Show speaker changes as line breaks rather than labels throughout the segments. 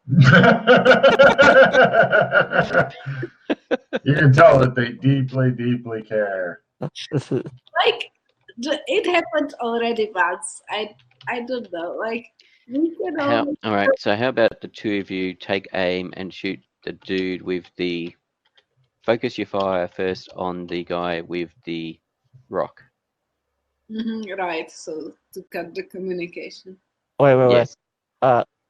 You can tell that they deeply, deeply care.
Like, it happened already once. I don't know. Like, we can
All right, so how about the two of you take aim and shoot the dude with the... Focus your fire first on the guy with the rock.
Right, so to cut the communication.
Wait.
Yes.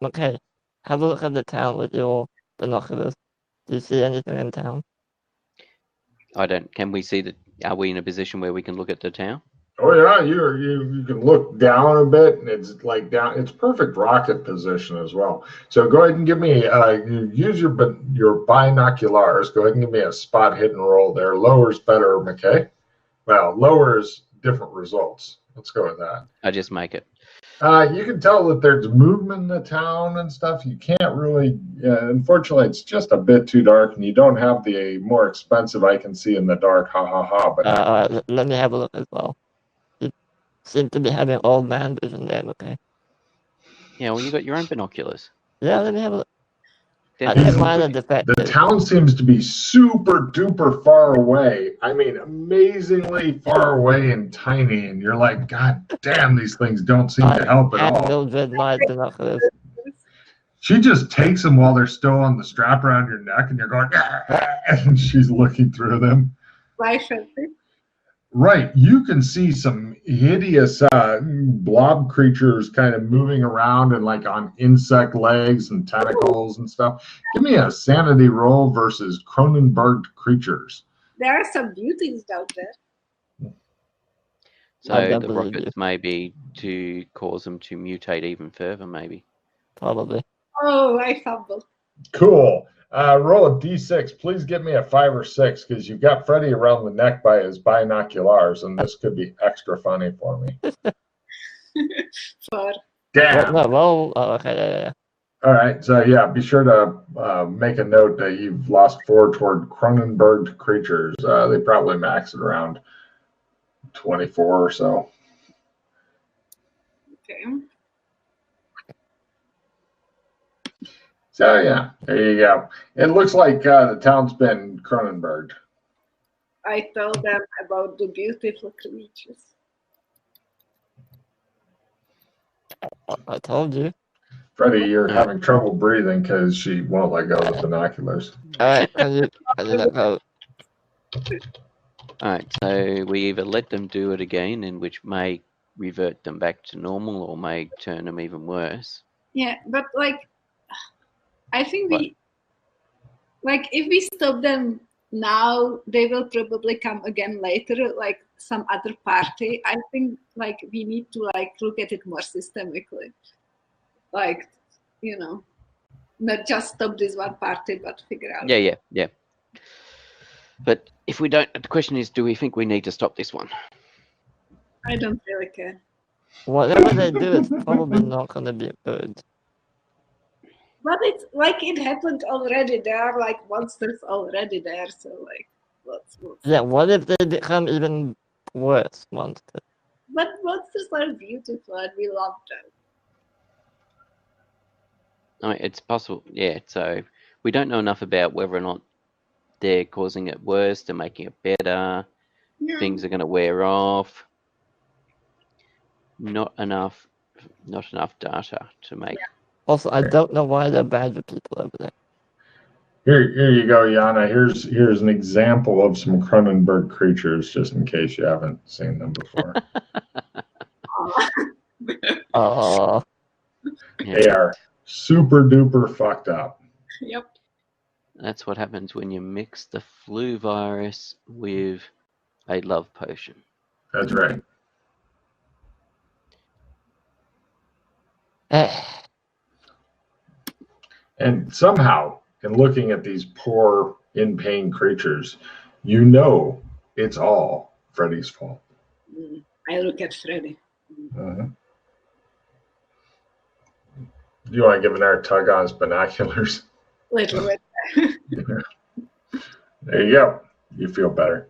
Okay. Have a look at the town with your binoculars. Do you see anything in town?
I don't. Can we see the... Are we in a position where we can look at the town?
Oh yeah, you can look down a bit, and it's like down. It's perfect rocket position as well. So go ahead and give me. You use your binoculars. Go ahead and give me a spot hit and roll there. Lower's better, McKay. Well, lower's different results. Let's go with that.
I just make it.
You can tell that there's movement in the town and stuff. You can't really, unfortunately, it's just a bit too dark, and you don't have the more expensive I can see in the dark, ha ha ha. But
Let me have a look as well. You seem to be having old man vision there, okay?
Yeah, well, you got your own binoculars.
Yeah, let me have a look. I
Then
didn't mind the defective.
the town seems to be super duper far away. I mean, amazingly far away and tiny, and you're like, God damn, these things don't seem to help at all.
Mildred my binoculars.
She just takes them while they're still on the strap around your neck, and you're going, and she's looking through them.
Why should they?
Right, you can see some hideous blob creatures kind of moving around and like on insect legs and tentacles and stuff. Give me a sanity roll versus Cronenberg creatures.
There are some beauties down there.
So the rockets may be to cause them to mutate even further, maybe.
Probably.
Oh, I fumbled.
Cool. Roll a d6. Please give me a 5 or 6 because you've got Freddy around the neck by his binoculars, and this could be extra funny for me. Damn.
No, roll. Oh, okay, yeah.
All right. So, yeah, be sure to make a note that you've lost 4 toward Cronenberg creatures. They probably max it around 24 or so.
Okay.
So, yeah, there you go. It looks like the town's been Cronenberg.
I told them about the beautiful creatures.
I told you.
Freddy, you're having trouble breathing because she won't let go of the binoculars.
All right, I let go.
All right, so we either let them do it again, and which may revert them back to normal, or may turn them even worse.
Yeah, but like, I think if we stop them now, they will probably come again later, like some other party. I think like we need to like look at it more systemically. Like, not just stop this one party, but figure out.
Yeah. But if we don't, the question is, do we think we need to stop this one?
I don't really care.
Whatever they do, it's probably not going to be good.
But it's like it happened already. There are like monsters already there, so like, what's
yeah, what if they become even worse monsters?
But monsters are beautiful and we love them.
It's possible, yeah. So we don't know enough about whether or not they're causing it worse, they're making it better, things are going to wear off. Not enough data to make.
Yeah. Also, I don't know why they're bad for people over there.
Here you go, Yana. Here's an example of some Cronenberg creatures, just in case you haven't seen them before.
Oh.
They are super duper fucked up.
Yep.
That's what happens when you mix the flu virus with a love potion.
That's right. And somehow, in looking at these poor, in-pain creatures, you know it's all Freddy's fault.
I look at Freddy.
Uh-huh. Do you want to give an air tug on his binoculars?
Little bit.
There you go. You feel better.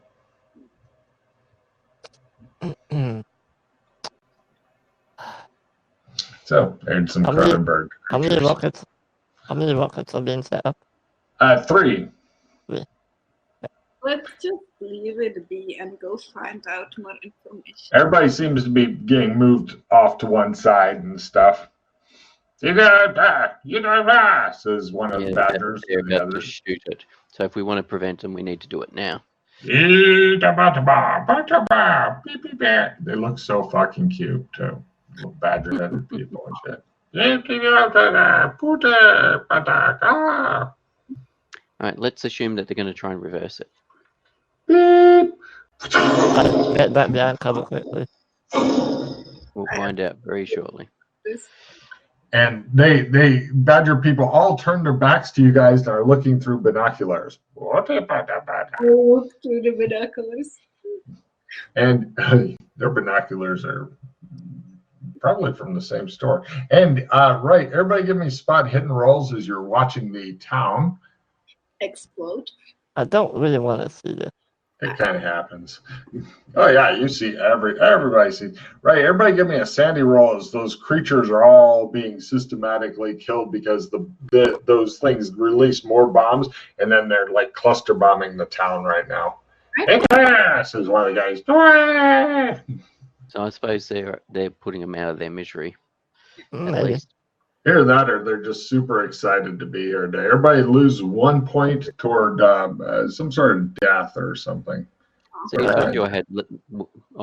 So, there's some Cronenberg creatures.
How many rockets How many rockets are being set up?
3.
Let's just leave it be and go find out more information.
Everybody seems to be getting moved off to one side and stuff. You got says one of the badgers
They're
to the
about to
others.
shoot it. So if we want to prevent them, we need to do it now.
They look so fucking cute too. Little badger-headed people and shit.
All right, let's assume that they're going to try and reverse it.
Beep.
Get back behind cover quickly.
We'll find out very shortly.
And they badger people all turn their backs to you guys and are looking through binoculars.
Look through the binoculars.
And their binoculars are probably from the same store. And right, everybody give me spot hidden rolls as you're watching the town.
Explode.
I don't really want to see this.
It kind of happens. Oh yeah, you see everybody sees. Right, everybody give me a sandy roll as those creatures are all being systematically killed because those things release more bombs and then they're like cluster bombing the town right now. Says one of the guys.
So I suppose they're putting them out of their misery, at
Maybe.
least.
Either that or they're just super excited to be here today. Everybody loses 1 point toward some sort of death or something.
So I told you I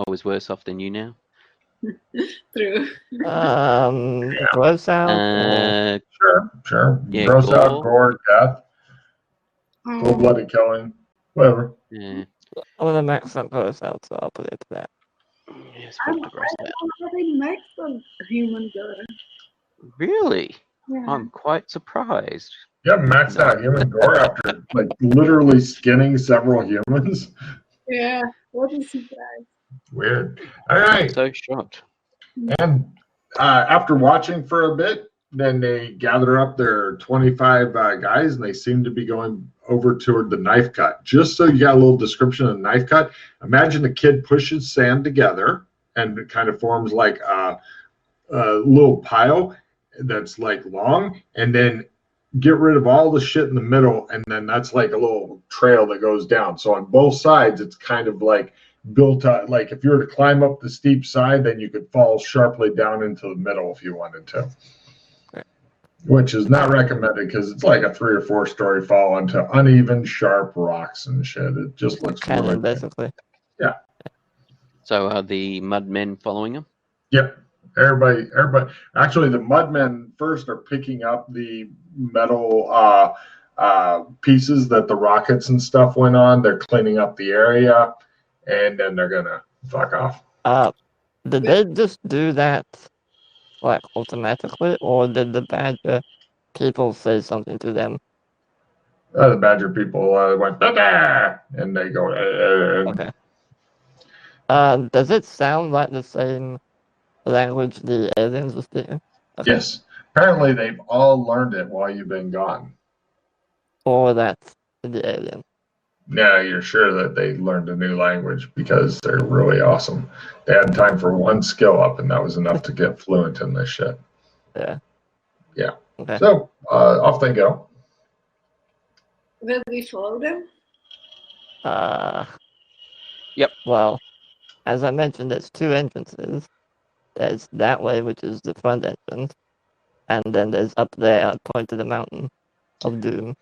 was worse off than you now.
True.
Gross out.
Sure.
Yeah,
Gross out,
gore.
gore, death, full-blooded killing, whatever.
Yeah.
I want to max up gross out, so I'll put it to that.
Yes,
I
put the gross out.
already maxed on human gore.
Really?
Yeah.
I'm quite surprised.
You have maxed out human gore after like literally skinning several humans.
Yeah. What a surprise.
Weird. All
I'm
right.
so shocked.
And after watching for a bit, then they gather up their 25 guys and they seem to be going over toward the knife cut. Just so you got a little description of the knife cut, imagine a kid pushes sand together and it kind of forms like a little pile that's like long, and then get rid of all the shit in the middle, and then that's like a little trail that goes down. So on both sides, it's kind of like built up. Like if you were to climb up the steep side, then you could fall sharply down into the middle if you wanted to. Which is not recommended because it's like a 3 or 4 story fall onto uneven, sharp rocks and shit. It just looks really
Cannon, basically.
So are the mudmen following them?
Yep. Everybody. Actually, the mudmen first are picking up the metal pieces that the rockets and stuff went on. They're cleaning up the area, and then they're gonna fuck off.
Did they just do that like automatically, or did the badger people say something to them?
The badger people went, "Da-da!" and they go.
Okay. Does it sound like the same language the aliens are speaking? Okay.
Yes. Apparently, they've all learned it while you've been gone.
Or that's the alien.
Now you're sure that they learned a new language because they're really awesome. They had time for 1 skill up, and that was enough to get fluent in this shit.
Yeah.
Yeah.
Okay.
So off they go.
Will we follow them?
Yep.
Well, as I mentioned, there's 2 entrances. There's that way, which is the front entrance, and then there's up there at point of the mountain of doom.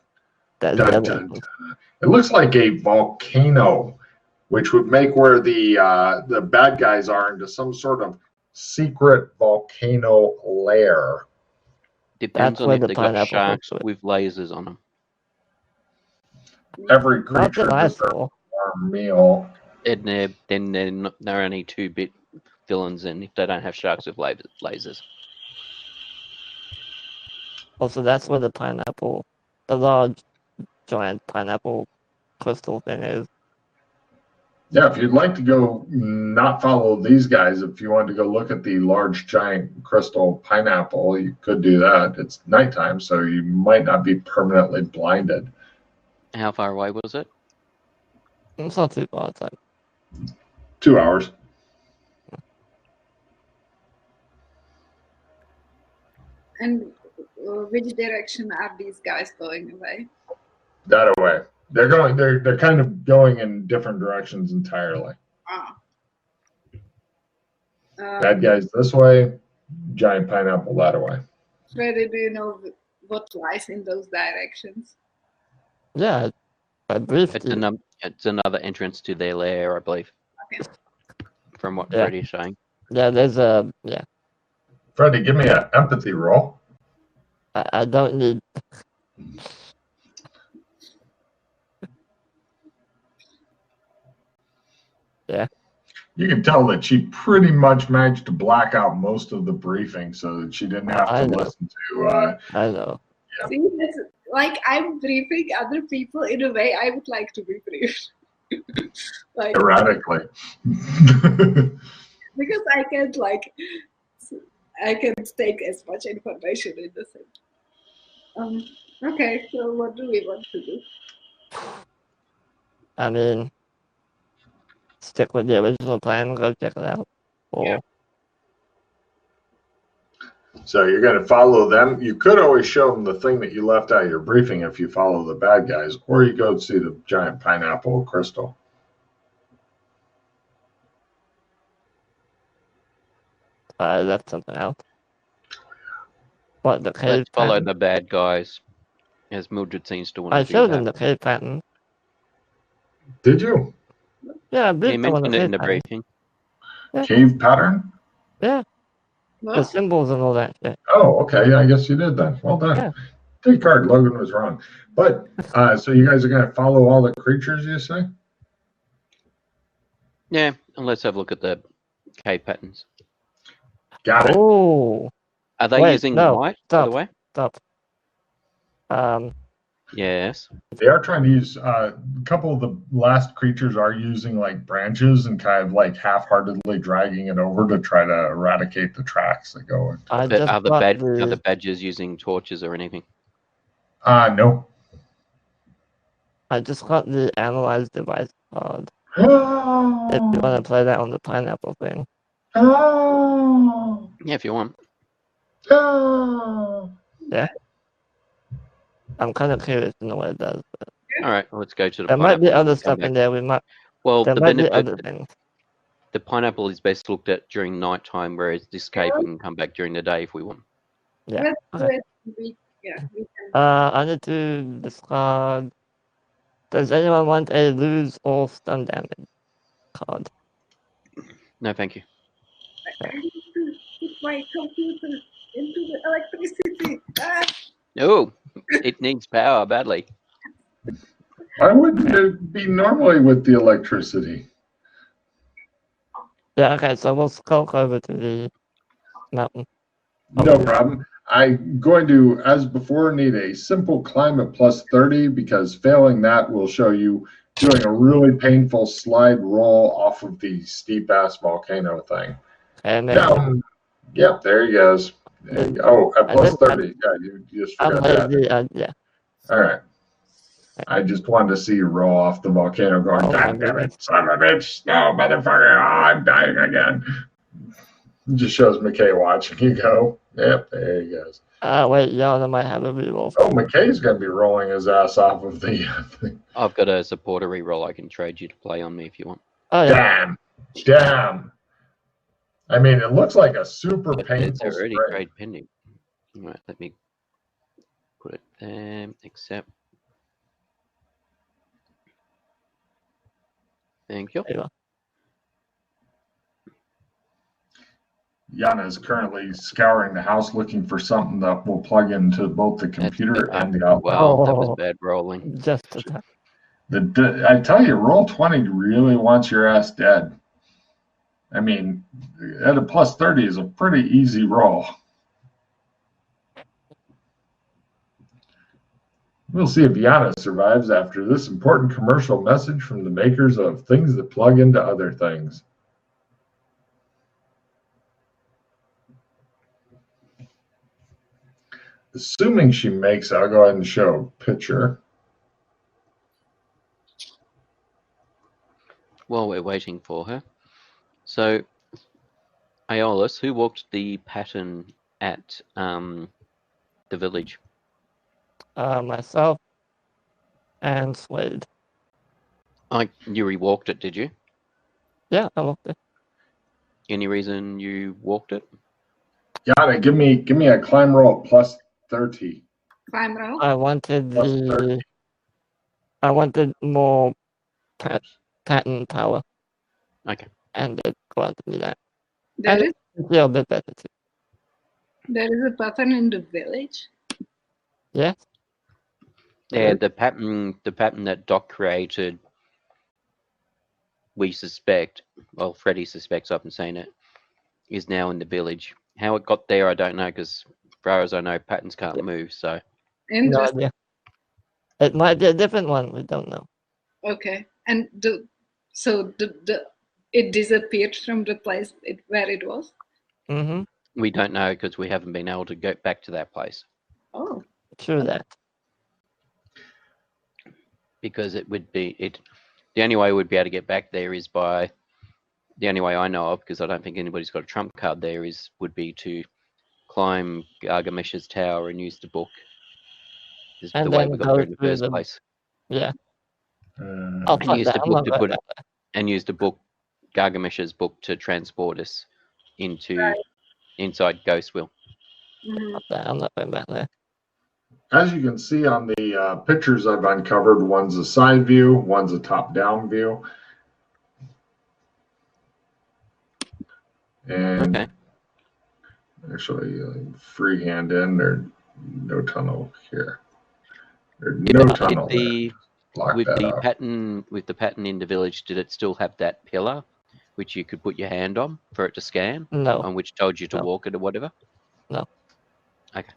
That's the
Dun,
other
dun,
entrance.
dun. It looks like a volcano, which would make where the bad guys are into some sort of secret volcano lair.
Depends
That's
on
where
if
the
they got
pineapple
sharks
hooks were.
with lasers on them.
Every
Not
creature
that I
deserves
saw.
a meal.
And they're only 2-bit villains, and if they don't have sharks with lasers.
Also, that's where the pineapple, the large, giant pineapple crystal thing is.
Yeah, if you'd like to go not follow these guys, if you wanted to go look at the large giant crystal pineapple, you could do that. It's nighttime, so you might not be permanently blinded.
How far away was it?
It's not too far. It's like
2 hours.
And which direction are these guys going away?
That away. They're going. They're kind of going in different directions entirely.
Ah.
Bad guys this way. Giant pineapple that way.
Freddy, do you know what lies in those directions?
Yeah, I briefed
It's,
you.
it's another entrance to their lair, I believe.
Okay.
From what
Yeah.
Freddie's saying.
Yeah, there's a yeah.
Freddie, give me an empathy roll.
I don't need. Yeah.
You can tell that she pretty much managed to black out most of the briefing so that she didn't have
I
to
know.
listen to.
I know.
Yeah.
See, that's, like I'm briefing other people in a way I would like to be briefed. Like
Erratically.
because I can't take as much information in the same. Okay, so what do we want to do?
I mean, stick with the original plan. Go check it out. Or
Yeah.
So you're going to follow them. You could always show them the thing that you left out of your briefing if you follow the bad guys, or you go see the giant pineapple crystal.
I left something out. What, the cave
Let's follow
pattern?
the bad guys, as Mildred seems to want
I
to do
showed
that.
them the cave pattern.
Did you?
Yeah, I
He
briefed them on the
mentioned it in
cave
the
pattern.
briefing.
Cave pattern?
Yeah, the
Well,
symbols and all that shit.
Oh, okay. I guess you did then. Well done.
Yeah.
Take card. Logan was wrong. But so you guys are going to follow all the creatures, you say?
Yeah, and let's have a look at the cave patterns.
Got it.
Oh,
Are they
Wait,
using
no,
light, by
stop.
the way?
stop.
Yes.
They are trying to use a couple of the last creatures are using like branches and kind of like half-heartedly dragging it over to try to eradicate the tracks that go in.
I
But
just
are
got
the badgers using torches or anything?
No.
I just got the analyze device card. If you want
Oh,
to play that on the pineapple thing.
oh,
Yeah, if you want.
oh.
I'm kind of curious in what it does.
All right, well, let's go to the
There might be
pineapple
other
and come
stuff
back.
in there. There
Well,
might be other things.
the pineapple is best looked at during nighttime, whereas this cave we can come back during the day if we want.
Yeah.
let's do
Okay.
it. We can.
I need to discard. Does anyone want a lose all stun damage card?
No, thank you.
I need to put my computer into the electricity.
Oh, it needs power badly.
Why wouldn't it be normally with the electricity?
Yeah, okay, so we'll skulk over to the mountain.
No problem. I'm going to, as before, need a simple climate plus 30 because failing that will show you doing a really painful slide roll off of the steep ass volcano thing.
And then
Down. Yep, there he goes. There you go. Oh, at plus 30. Yeah, you just
I'm
forgot that.
lazy. Yeah.
All right. I just wanted to see you roll off the volcano going,
Oh, my
God damn
goodness.
it, son of a bitch. No, motherfucker. Oh, I'm dying again. It just shows McKay watching you go. Yep, there he goes.
Wait, Yana might have a reroll.
Oh, McKay's going to be rolling his ass off of the thing.
I've got a supporter reroll I can trade you to play on me if you want.
Oh, yeah.
Damn. I mean, it looks like a super
But it's
painful
already
spray.
trade pending. All right, let me put it there. Accept. Thank you.
There you go.
Yana is currently scouring the house looking for something that will plug into both the computer and the outlet.
Wow, that was
Oh.
bad rolling.
Just a time.
I tell you, roll 20 really wants your ass dead. I mean, at a plus 30 is a pretty easy roll. We'll see if Yana survives after this important commercial message from the makers of things that plug into other things. Assuming she makes it, I'll go ahead and show a picture.
While we're waiting for her. So, Aeolus, who walked the pattern at the village?
Myself and Slade.
You rewalked it, did you?
Yeah, I walked it.
Any reason you walked it?
Yana, give me a climb roll plus 30.
Climb roll.
I wanted
Plus
I wanted more pattern power.
Okay.
And it granted me that.
There is
I feel a bit better too.
there is a pattern in the village.
Yes.
Yeah, the pattern that Doc created, we suspect, well, Freddie suspects, I've been saying it, is now in the village. How it got there, I don't know, because as far as I know, patterns can't move, so.
No
Interesting.
idea. It might be a different one. We don't know.
Okay. And it disappeared from the place where it was.
Mm-hmm.
We don't know because we haven't been able to go back to that place.
Oh.
True that.
Because it would be the only way we'd be able to get back there is by the only way I know of, because I don't think anybody's got a trump card there, would be to climb Gargamesh's tower and use the book. Is
And
the way
then
we got
go
there in the
through
first
the-
place.
Yeah. I'll
And
find
use
that.
the
I'm
book
not
to
right
put it, and use the book, Gargamesh's book, to transport us into inside Ghostwill.
Mhm.
I'm not going back there.
As you can see on the pictures I've uncovered, one's a side view, one's a top-down view. And
Okay.
actually, freehand in, there's no tunnel here. There's no tunnel there. Block
With
that
the
off.
pattern in the village, did it still have that pillar which you could put your hand on for it to scan,
No.
on which told you to
No.
walk it or whatever?
No.
Okay.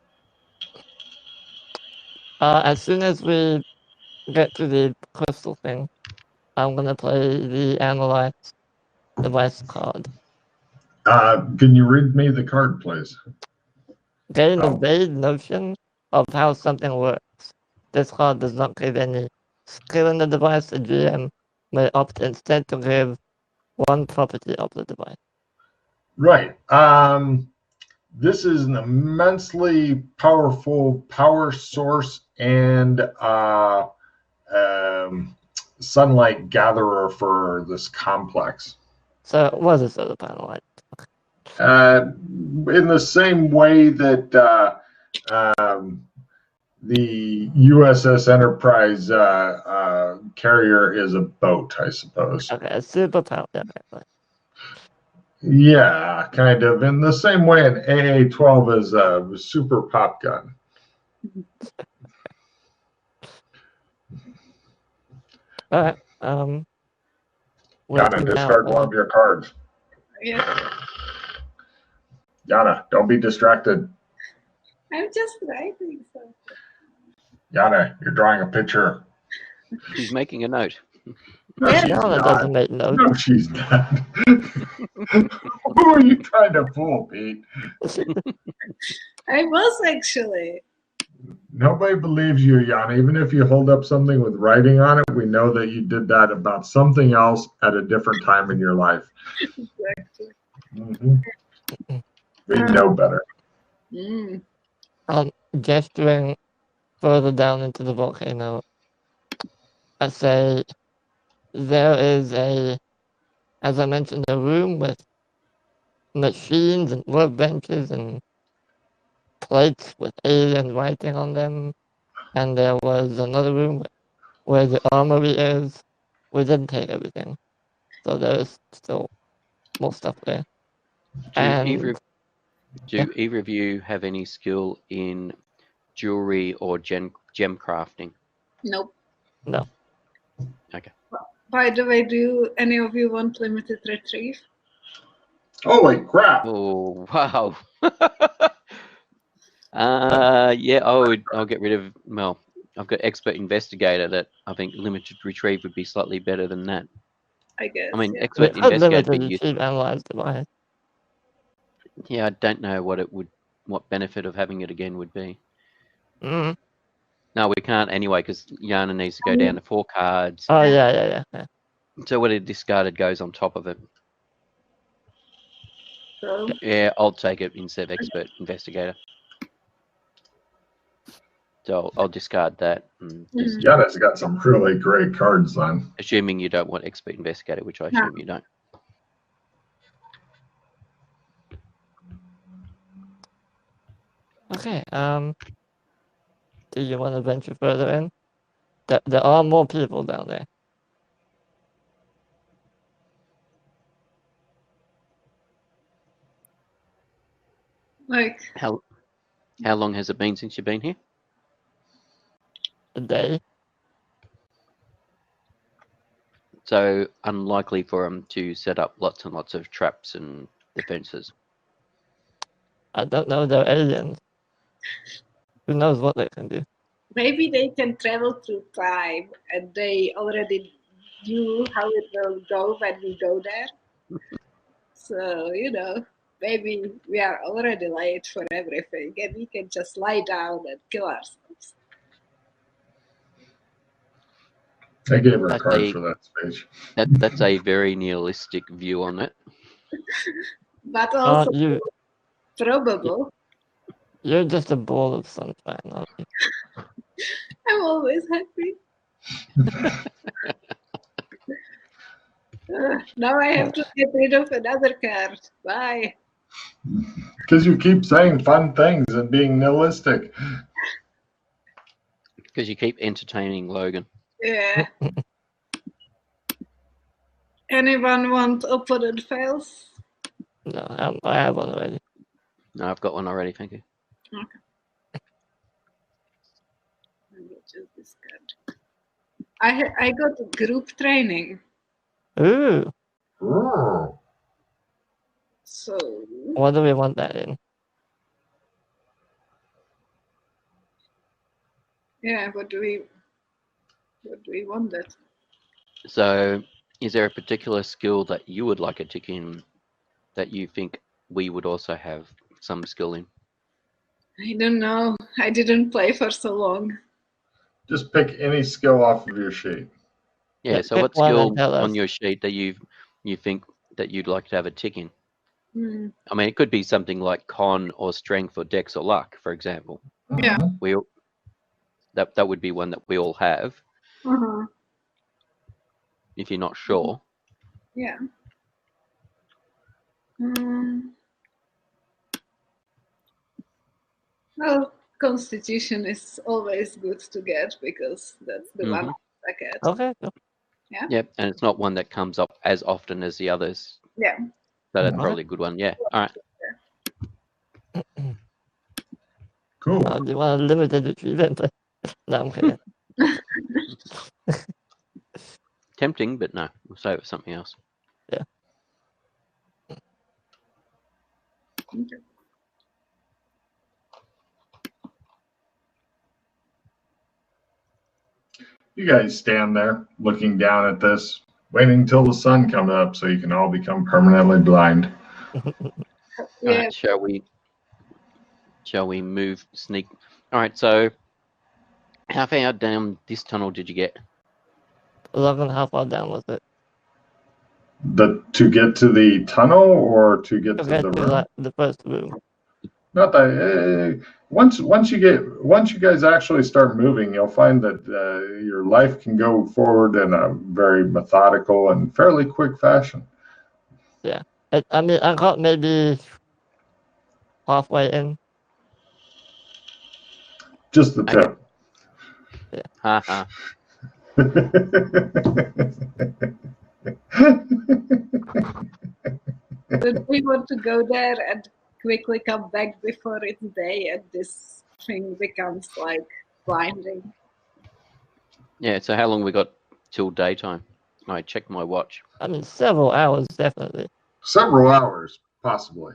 As soon as we get to the crystal thing, I'm gonna play the analyze device card.
Can you read me the card, please?
Getting
Oh.
a vague notion of how something works. This card does not give any skill in the device. The GM may opt instead to give one property of the device.
Right. This is an immensely powerful power source and sunlight gatherer for this complex.
So it was a solar panel light.
In the same way that the USS Enterprise carrier is a boat, I suppose.
Okay, a super power. Okay.
Yeah, kind of. In the same way an AA-12 is a super pop gun.
All right.
Yana, discard one of your cards.
Yeah.
Yana, don't be distracted.
I'm just writing something.
Yana, you're drawing a picture.
She's making a note.
No,
Yeah.
she's
No, that
not.
doesn't make notes.
No, she's not. Who are you trying to fool, Pete?
I was actually.
Nobody believes you, Yana. Even if you hold up something with writing on it, we know that you did that about something else at a different time in your life.
Exactly.
We know better.
Mm.
Gesturing further down into the volcano, I say there is as I mentioned, a room with machines and workbenches and plates with alien writing on them. And there was another room where the armory is. We didn't take everything. So there is still more stuff there.
Do
And
either of you have any skill in jewelry or gem crafting?
Nope.
no.
Okay.
By the way, do any of you want limited retrieve?
Holy crap!
Oh wow. Yeah, I'll get rid of. Well, I've got expert investigator that I think limited retrieve would be slightly better than that.
I guess.
I mean,
yeah.
expert
Limited
investigator would be
retrieve analyze device.
Yeah, I don't know what benefit of having it again would be.
Mm.
No, we can't anyway because Yana needs to go down to 4 cards.
Oh yeah.
So what it discarded goes on top of it.
So
Yeah, I'll take it instead of expert investigator. So I'll discard that. And just
Yana's got some really great cards then.
assuming you don't want expert investigator, which I assume you don't.
Okay. Do you want to venture further in? There are more people down there.
Like,
How long has it been since you've been here?
A day.
So unlikely for them to set up lots and lots of traps and defenses.
I don't know. They're aliens. Who knows what they can do?
maybe they can travel through time and they already knew how it will go when we go there. So, maybe we are already late for everything and we can just lie down and kill ourselves.
I gave her a
That's
card
a-
for that speech.
That's a very nihilistic view on it.
But also
You,
probable.
you're just a ball of sunshine. Aren't you?
I'm always happy. Now I have to get rid of another card. Bye.
Because you keep saying fun things and being nihilistic.
Because you keep entertaining Logan.
Yeah. Anyone want opponent fails?
No, I have one already.
No, I've got one already, thank you.
Let me choose this card. I got group training.
Ooh,
Oh.
So
what do we want that in?
yeah, what do we want that?
So is there a particular skill that you would like a tick in that you think we would also have some skill in?
I don't know. I didn't play for so long.
Just pick any skill off of your sheet.
Yeah,
Yeah,
so
pick
what
one and
skill
tell us.
on your sheet that you think that you'd like to have a tick in?
Hmm.
I mean, it could be something like con or strength or dex or luck, for example.
Yeah.
That would be one that we all have.
Uh-huh.
If you're not sure.
Yeah. Well, Constitution is always good to get because that's the one I get.
Okay. Cool.
Yep, and it's not one that comes up as often as the others.
Yeah.
So that's
Okay.
probably a good one. Yeah. All right.
Cool.
Do you want a limited retrieval? No, I'm kidding.
Tempting, but no. We'll save it for something else.
Okay.
You guys stand there looking down at this, waiting till the sun comes up so you can all become permanently blind.
All
Yeah.
right, shall we move sneak? All right, so how far down this tunnel did you get?
11, how far down was it?
To get to the tunnel or to get
Okay,
to the room?
the first room.
Not that. Once you guys actually start moving, you'll find that your life can go forward in a very methodical and fairly quick fashion.
I mean, I got maybe halfway in.
Just the tip.
Ha ha.
But we want to go there and quickly come back before it's day and this thing becomes like blinding.
Yeah, so how long we got till daytime? I checked my watch.
I mean, several hours, definitely.
Several hours, possibly.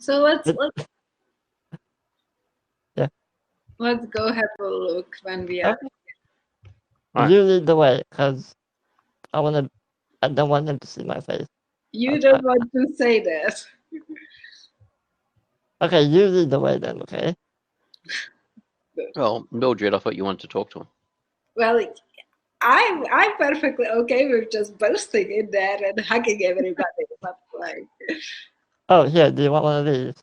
So let's
Yeah.
let's go have a look when we are.
Okay.
Alright.
You lead the way, because I don't want them to see my face.
You don't want to say that.
Okay, you lead the way then, okay?
Well, Mildred, I thought you wanted to talk to him.
Well, I'm perfectly okay with just bursting in there and hugging everybody, but like
Oh, here, do you want one of these?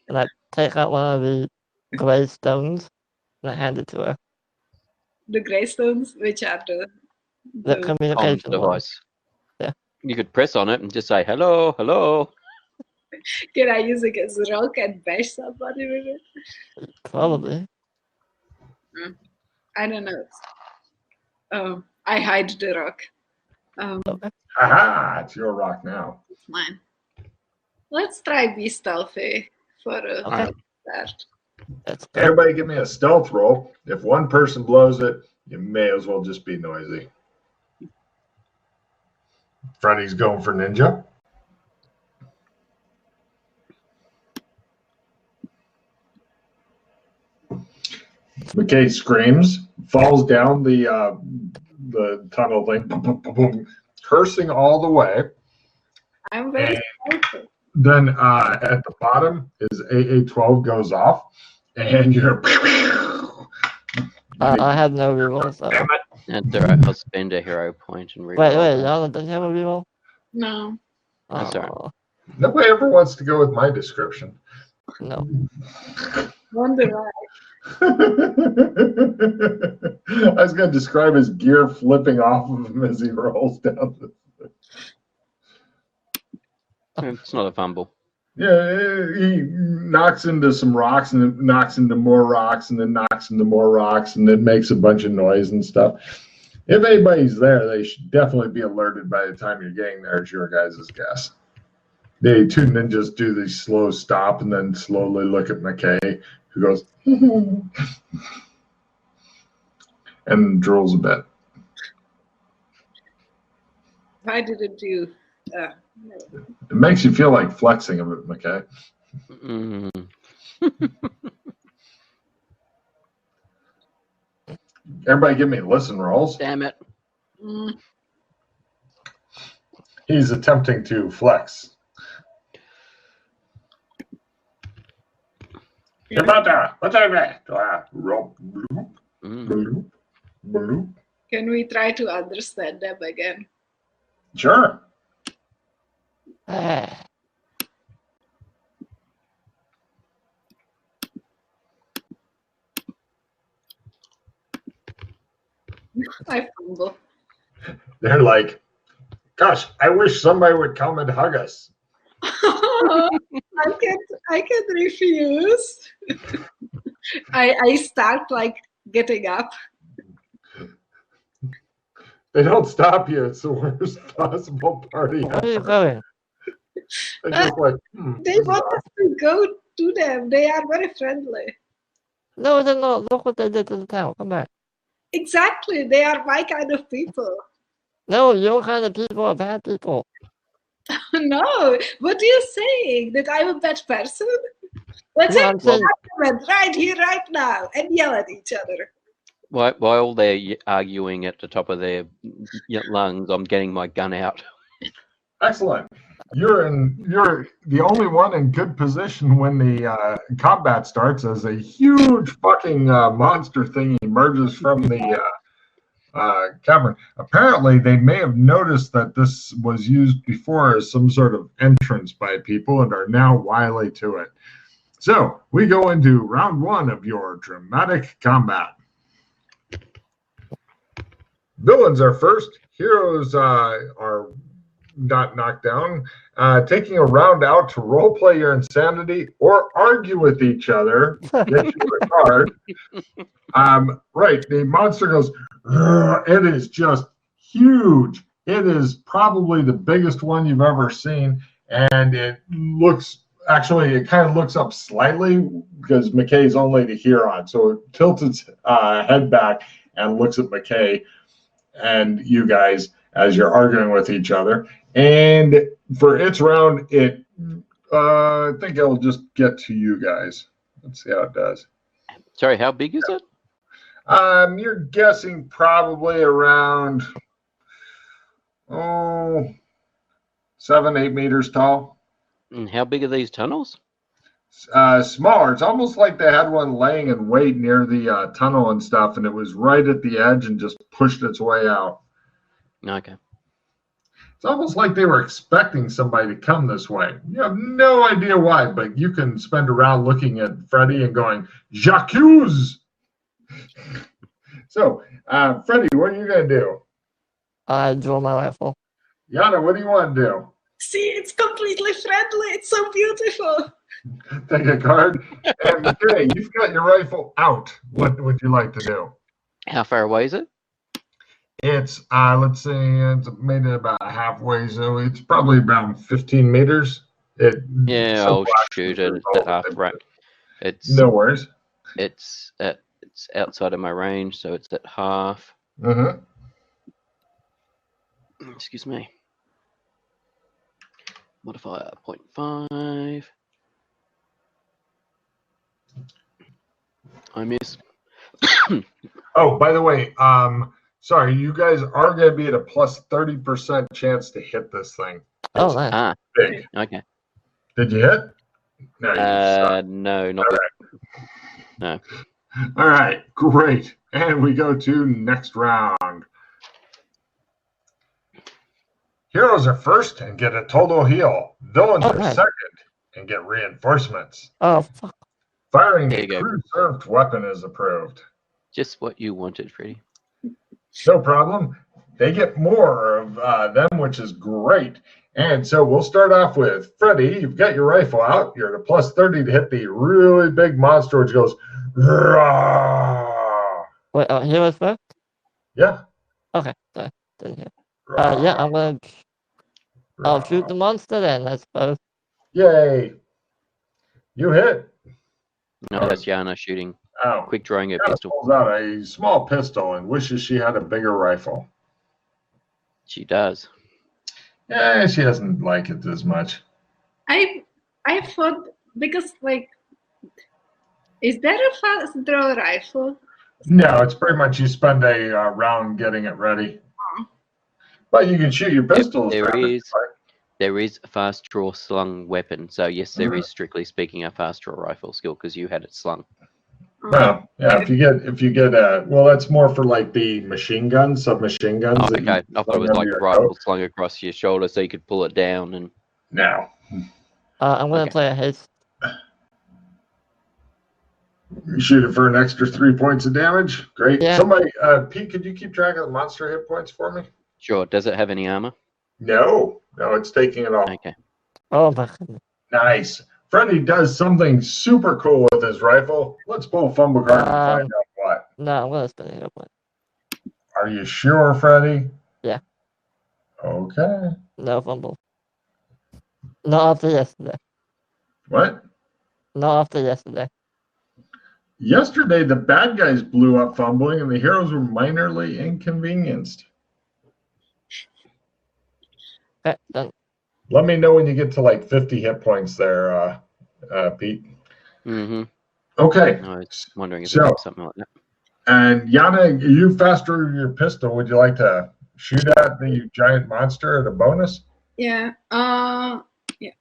And I take out one of the gray stones, and I hand it to her.
The greystones, which are
The
the
Comms
communication one.
device.
Yeah.
You could press on it and just say hello, hello.
can I use it as a rock and bash somebody with it?
Probably.
I don't know. I hide the rock.
Okay.
Aha! It's your rock now.
It's mine. Let's try be stealthy for a
Okay.
start.
That's good.
Everybody give me a stealth roll. If one person blows it, you may as well just be noisy. Freddy's going for ninja. McKay screams, falls down the tunnel thing, boom, boom, boom, boom, cursing all the way.
I'm very stealthy.
Then at the bottom is AA-12 goes off, and you're.
I had no reroll, so.
That's alright, I'll spend a hero point and reroll.
Wait,
that.
y'all don't have a reroll?
No.
That's all right.
Oh,
Nobody ever wants to go with my description.
no.
Wonder why.
I was going to describe his gear flipping off of him as he rolls down.
It's not a fumble.
Yeah, he knocks into some rocks and then knocks into more rocks and then knocks into more rocks and then makes a bunch of noise and stuff. If anybody's there, they should definitely be alerted by the time you're getting there. It's your guys' guess. The two ninjas do the slow stop and then slowly look at McKay, who goes, and drools a bit.
Why did it do? No.
It makes you feel like flexing a bit, McKay.
Mm.
Everybody give me listen rolls.
Damn it.
Mm,
He's attempting to flex.
Mm.
Can we try to understand them again?
Sure.
Ah,
I fumble.
They're like, gosh, I wish somebody would come and hug us.
I can't refuse. I start like getting up.
They don't stop you. It's the worst possible party.
where are you going?
They're just like,
They want us to go to them. They are very friendly.
No, they're not. Look what they did to the town. Come back.
Exactly. They are my kind of people.
No, your kind of people are bad people.
No. What are you saying? That I'm a bad person? Let's
No,
have
I'm
an
saying,
argument right here, right now, and yell at each other.
While they're arguing at the top of their lungs, I'm getting my gun out.
excellent. You're the only one in good position when the combat starts as a huge fucking monster thing emerges from the cavern. Apparently, they may have noticed that this was used before as some sort of entrance by people and are now wily to it. So we go into round one of your dramatic combat. Villains are first. Heroes are not knocked down. Taking a round out to roleplay your insanity or argue with each other. Get you a card. Right, the monster goes, "Ugh," it is just huge. It is probably the biggest one you've ever seen. And it kind of looks up slightly because McKay's only the Huron. So it tilts its head back and looks at McKay and you guys as you're arguing with each other. And for its round, I think it'll just get to you guys. Let's see how it does.
Sorry, how big is it?
You're guessing probably around 7-8 meters tall.
And how big are these tunnels?
Smaller. It's almost like they had one laying in wait near the tunnel and stuff, and it was right at the edge and just pushed its way out.
Okay.
It's almost like they were expecting somebody to come this way. You have no idea why, but you can spend a round looking at Freddy and going, J'accuse! So, Freddy, what are you going to do?
I draw my rifle.
Yana, what do you want to do?
See, it's completely friendly. It's so beautiful.
Take a card. And okay, you've got your rifle out. What would you like to do?
How far away is it?
It's, let's see, it's made it about halfway, so it's probably about 15 meters.
Yeah, I'll shoot it at half right. It's
No worries.
it's outside of my range, so it's at half.
Mm-hmm.
Excuse me. Modifier 0.5. I miss.
Oh, by the way, sorry, you guys are going to be at a plus 30% chance to hit this thing.
Oh,
It's
nice.
big.
Okay.
Did you hit? No, you suck.
No, not
All
yet. No.
All right, great. And we go to next round. Heroes are first and get a total heal. Villains are
Okay.
second and get reinforcements.
Oh, fuck.
Firing
There
a
you go.
crew-served weapon is approved.
Just what you wanted, Freddy.
No problem. They get more of them, which is great. And so we'll start off with Freddy. You've got your rifle out. You're at a plus 30 to hit the really big monster, which goes, "Rah!"
Wait, heroes first?
Yeah.
Okay, sorry. Didn't hear.
Rah,
Yeah, I'm gonna. I'll
rah.
shoot the monster then, I suppose.
Yay. You hit.
No, that's Yana shooting.
Oh.
Quick drawing her
Yana
pistol.
pulls out a small pistol and wishes she had a bigger rifle.
She does.
Yeah, she doesn't like it as much.
I thought, because like, is there a fast draw rifle?
No, it's pretty much you spend a round getting it ready. But you can shoot your pistol. as
There
fast as you
is.
like.
There is a fast draw slung weapon. So yes, there is strictly speaking a fast draw rifle skill because you had it slung.
Well, yeah, if you get well, that's more for like the machine guns, submachine guns.
Oh,
that you
okay. I thought it was
slung
like
under
a
your
rifle
coat.
slung across your shoulder so you could pull it down and.
No.
I'm gonna
Okay.
play a haste.
You shoot it for an extra 3 points of damage. Great.
Yeah.
Somebody, Pete, could you keep track of the monster hit points for me?
Sure. Does it have any armor?
No, it's taking it off.
Okay.
Oh my goodness.
Nice. Freddy does something super cool with his rifle. Let's pull a fumble card and find out what.
No, I'm gonna spin it up.
Are you sure, Freddy?
Yeah.
Okay.
No fumble. Not after yesterday.
What?
Not after yesterday.
Yesterday, the bad guys blew up fumbling, and the heroes were minorly inconvenienced.
Okay, done.
Let me know when you get to like 50 hit points there, Pete.
Mm-hmm.
Okay.
I was wondering if
So-
it was something like that.
And Yana, you faster your pistol. Would you like to shoot at the giant monster at a bonus?
Yeah. Yeah.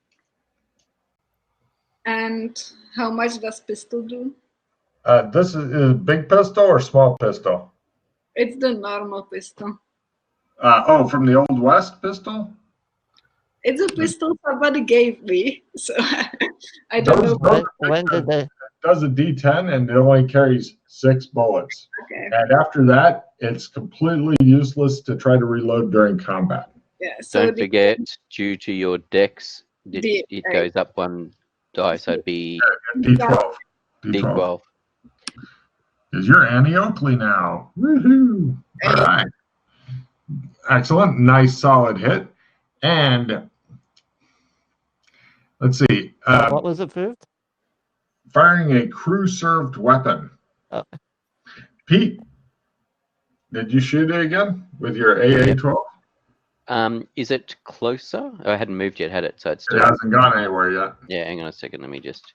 And how much does pistol do?
This is a big pistol or small pistol?
It's the normal pistol.
From the Old West pistol?
It's a pistol somebody gave me, so I don't know.
When did they?
It does a D10 and it only carries 6 bullets.
Okay.
And after that, it's completely useless to try to reload during combat.
Yeah. So
Don't forget, due to your dex,
D8.
it goes up one die, so it'd be
D12.
D12.
Because you're Annie Oakley now. Woohoo! All right. Excellent. Nice solid hit. And let's see.
What was approved?
Firing a crew-served weapon.
Oh.
Pete, did you shoot it again with your AA-12?
Is it closer? Oh, I hadn't moved yet, had it? So it's
It
still.
hasn't gone anywhere yet.
Yeah, hang on a second. Let me just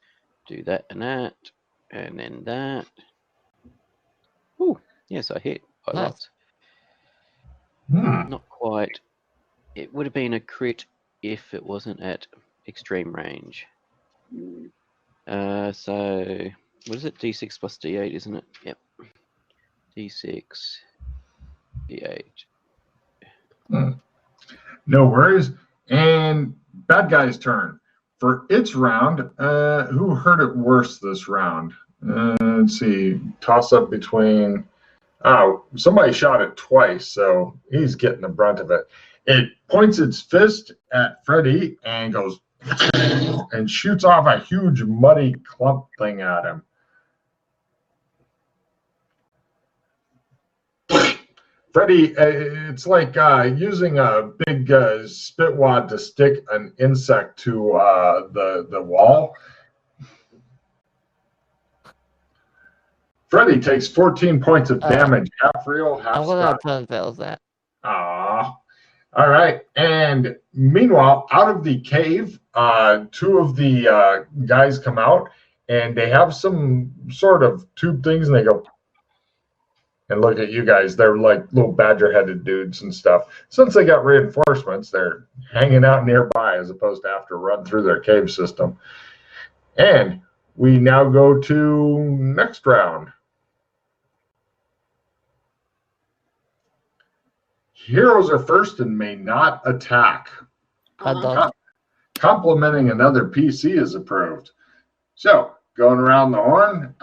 do that and that, and then that. Ooh, yes, I hit by
Nice.
lots.
Hmm.
Not quite. It would have been a crit if it wasn't at extreme range. So what is it? D6 plus D8, isn't it? Yep. D6, D8.
No worries. And bad guy's turn. For its round, who hurt it worse this round? Let's see. Toss up between. Oh, somebody shot it twice, so he's getting the brunt of it. It points its fist at Freddy and goes and shoots off a huge muddy clump thing at him. Freddy, it's like using a big spit wad to stick an insect to the wall. Freddy takes 14 points of damage, half real, half
I'm gonna
Scott.
turn fails that.
Ah, all right. And meanwhile, out of the cave, two of the guys come out, and they have some sort of tube things, and they go and look at you guys. They're like little badger-headed dudes and stuff. Since they got reinforcements, they're hanging out nearby as opposed to have to run through their cave system. And we now go to next round. Heroes are first and may not attack. Complimenting another PC is approved. So, going around the horn,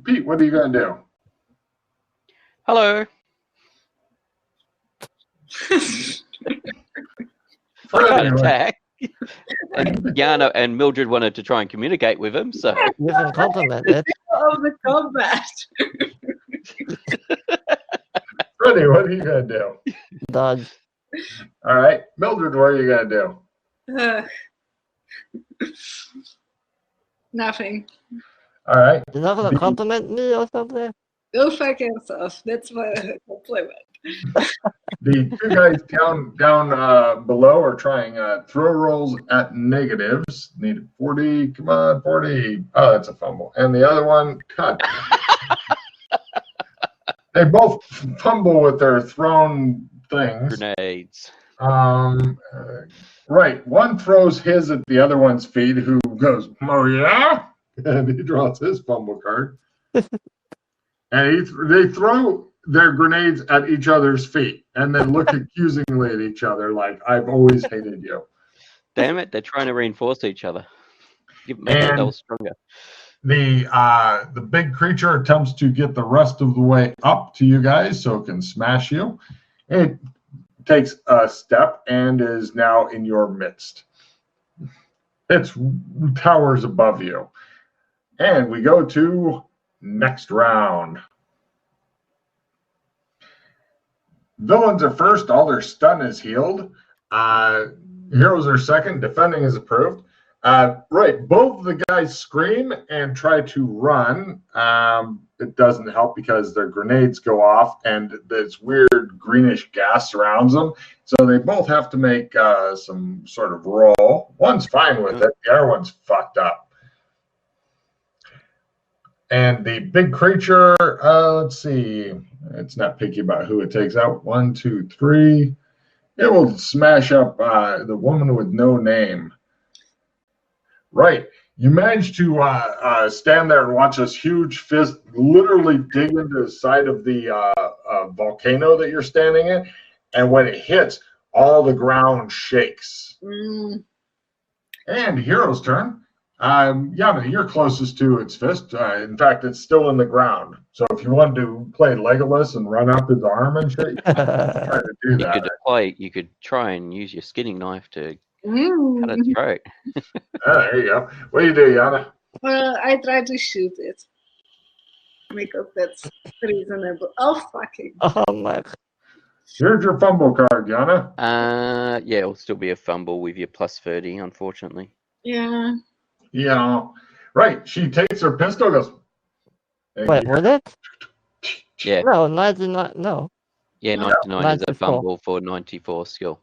Pete, what are you going to do?
Hello. I can't attack. And Yana and Mildred wanted to try and communicate with him, so
You can compliment it.
Of the combat.
Freddie, what are you going to do?
Dodge.
All right. Mildred, what are you going to do?
Nothing.
All right.
You're not gonna compliment me or something?
Go fuck yourself. That's my compliment.
The two guys down below are trying throw rolls at negatives. Need 40. Come on, 40. Oh, that's a fumble. And the other one, cut. They both fumble with their thrown things.
grenades.
Right. One throws his at the other one's feet, who goes, "Oh yeah," and he draws his fumble card. And they throw their grenades at each other's feet, and then look accusingly at each other, like, "I've always hated you."
Damn it! They're trying to reinforce each other. Make themselves stronger.
The big creature attempts to get the rest of the way up to you guys so it can smash you. It takes a step and is now in your midst. It towers above you. And we go to next round. Villains are first. All their stun is healed. Heroes are second. Defending is approved. Right, both the guys scream and try to run. It doesn't help because their grenades go off and this weird greenish gas surrounds them. So they both have to make some sort of roll. One's fine with it, the other one's fucked up. And the big creature, let's see, it's not picky about who it takes out. 1, 2, 3. It will smash up the woman with no name. Right. You managed to stand there and watch this huge fist literally dig into the side of the volcano that you're standing in. And when it hits, all the ground shakes. And Hero's turn. Yana, you're closest to its fist. In fact, it's still in the ground. So if you wanted to play Legolas and run up his arm and shit, you can try to do that.
You could try and use your skinning knife to cut its throat.
There you go. What do you do, Yana?
Well, I try to shoot it. Because that's reasonable. Oh, fucking.
Oh my.
Here's your fumble card, Yana.
Yeah, it'll still be a fumble with your plus 30, unfortunately.
Yeah.
Yeah. Right. She takes her pistol and goes.
Wait, was it?
Yeah.
No, 99. No.
Yeah, 99 is a
94.
fumble for 94 skill.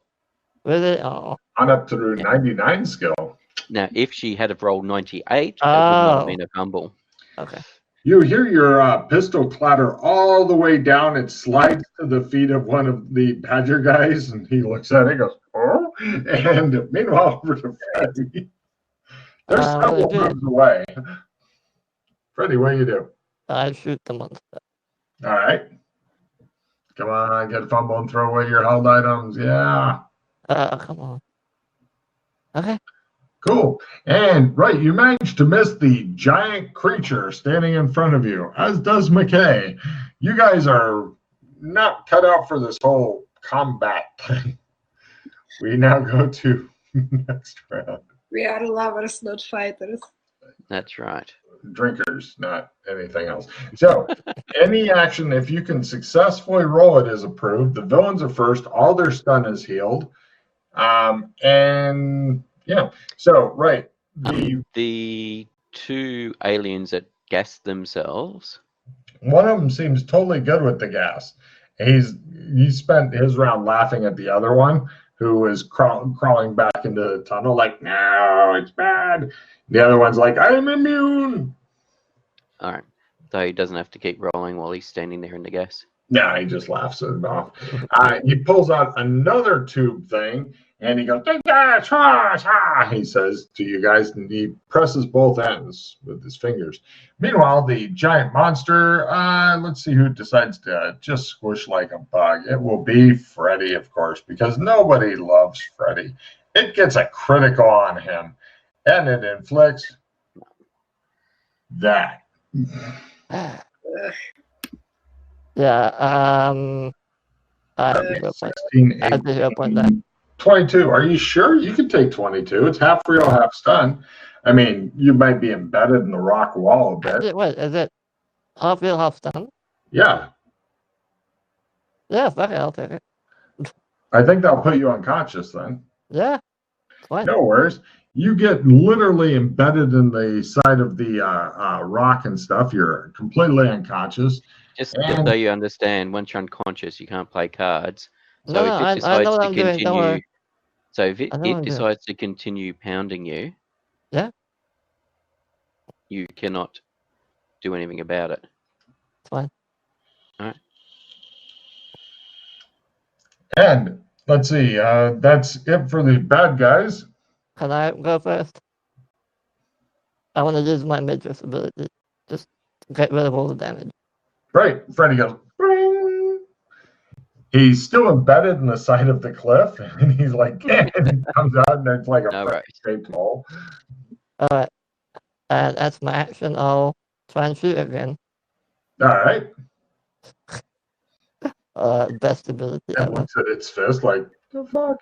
Really? Oh.
On up to 99 skill.
Now, if she had have rolled 98, it would not have been a fumble.
Okay.
You hear your pistol clatter all the way down. It slides to the feet of one of the Badger guys, and he looks at it and goes, "Oh!" And meanwhile, over to Freddy. They're several rooms away. Freddy, what do you do?
I shoot the monster.
All right. Come on, get a fumble and throw away your held items. Yeah.
Come on. Okay.
Cool. And right, you managed to miss the giant creature standing in front of you, as does McKay. You guys are not cut out for this whole combat thing. We now go to next round.
We are lovers, not fighters.
That's right.
Drinkers, not anything else. So, any action, if you can successfully roll it, is approved. The villains are first. All their stun is healed. And yeah, so right.
The two aliens that gassed themselves.
One of them seems totally good with the gas. He spent his round laughing at the other one, who is crawling back into the tunnel like, no, it's bad. The other one's like, I'm immune.
All right. So he doesn't have to keep rolling while he's standing there in the gas.
No, he just laughs it off. He pulls out another tube thing, and he goes, he says to you guys, and he presses both ends with his fingers. Meanwhile, the giant monster, let's see who decides to just squish like a bug. It will be Freddy, of course, because nobody loves Freddy. It gets a critical on him, and it inflicts that.
Yeah, I have to go point.
16,
I have to go point that.
22. Are you sure? You can take 22. It's half real, half stun. I mean, you might be embedded in the rock wall a bit.
Wait, is it half real, half stun?
Yeah.
Yeah, fuck it, I'll take it.
I think that'll put you unconscious then.
Yeah, fine.
No worries. You get literally embedded in the side of the rock and stuff. You're completely unconscious.
Just
And-
so you understand, once you're unconscious, you can't play cards. So
No,
if
no,
it
I
decides
know what
to
I'm doing, don't worry.
continue, so if
I know what I'm doing.
decides to continue pounding you,
Yeah.
you cannot do anything about it.
It's fine.
And let's see. That's it for the bad guys.
Can I go first? I want to use my Matrix ability. Just get rid of all the damage.
Right. Freddy goes, "Bring." He's still embedded in the side of the cliff, and he's like, and he comes out, and it's like a
All right.
shaped hole.
Alright. And as my action, I'll try and shoot again.
All right.
Best ability
It
ever.
looks at its fist like, the fuck?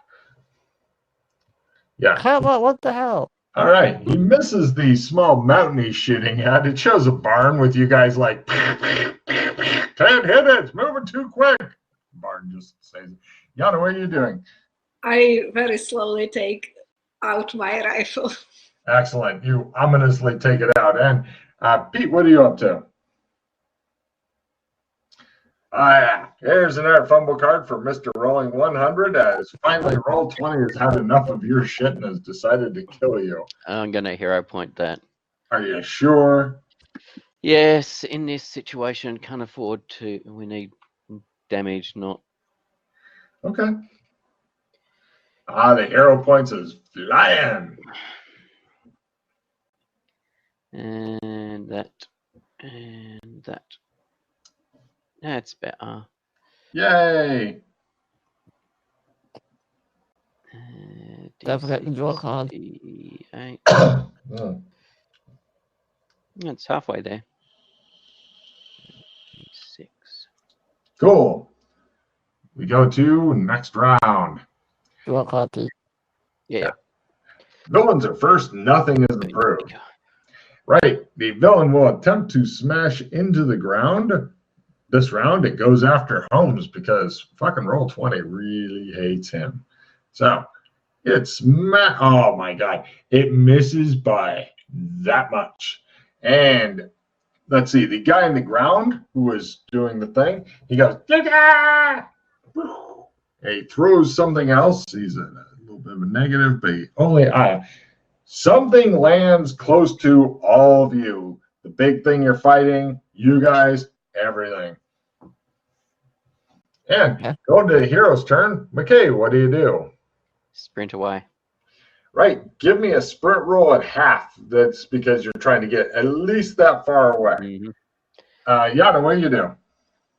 Yeah.
Come on, what the hell?
All right. He misses the small mountain he's shooting at. It shows a barn with you guys like, can't hit it. It's moving too quick. Barn just says, Yana, what are you doing?
I very slowly take out my rifle.
Excellent. You ominously take it out. And Pete, what are you up to? Here's another fumble card for Mr. Rolling 100. As finally Roll 20 has had enough of your shit and has decided to kill you.
I'm going to hero point that.
Are you sure?
Yes, in this situation, can't afford to. We need damage, not.
Okay. The arrow points is flying.
And that. And that. That's better.
Yay.
Don't forget to draw a card.
D8.
Mm.
It's halfway there. 6.
Cool. We go to next round.
Draw a card, Pete.
Yeah.
Villains are first. Nothing is approved. Right. The villain will attempt to smash into the ground. This round, it goes after Holmes because fucking Roll 20 really hates him. So it's oh my god, it misses by that much. And let's see, the guy in the ground who was doing the thing, he goes, "Gaga!" He throws something else. He's a little bit of a negative, but he only something lands close to all of you. The big thing you're fighting, you guys, everything. And going to the hero's turn. McKay, what do you do?
Sprint away.
Right. Give me a sprint roll at half. That's because you're trying to get at least that far away.
Mm-hmm.
Yana, what do you do?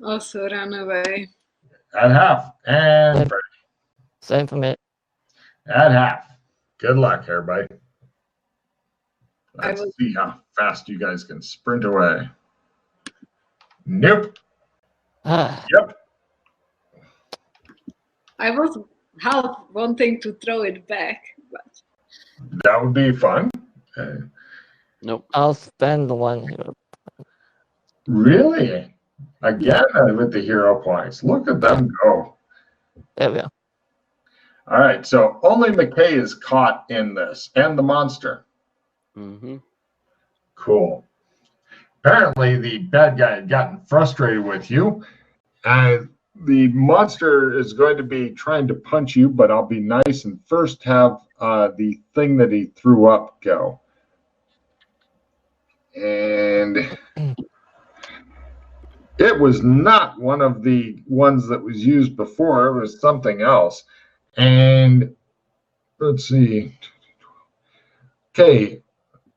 Also run away.
At half. And
Same for me.
At half. Good luck, everybody.
I
Let's
will-
see how fast you guys can sprint away. Nope. Yep.
I was half wanting to throw it back, but
That would be fun.
Nope.
I'll spend one hero.
Really? Again with the hero points. Look at them go.
There we go.
All right, so only McKay is caught in this, and the monster.
Mm-hmm.
Cool. Apparently, the bad guy had gotten frustrated with you, and the monster is going to be trying to punch you, but I'll be nice and first have the thing that he threw up go. And it was not one of the ones that was used before. It was something else. And let's see. Okay,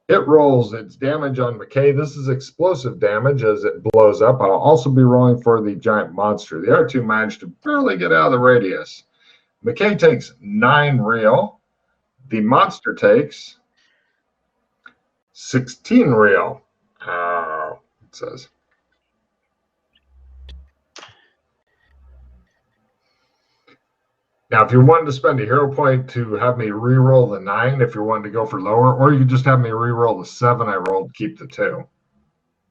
it rolls its damage on McKay. This is explosive damage as it blows up. I'll also be rolling for the giant monster. The other two managed to barely get out of the radius. McKay takes 9 real. The monster takes 16 real. It says. Now, if you wanted to spend a hero point to have me re-roll the 9, if you wanted to go for lower, or you could just have me re-roll the 7 I rolled, keep the 2.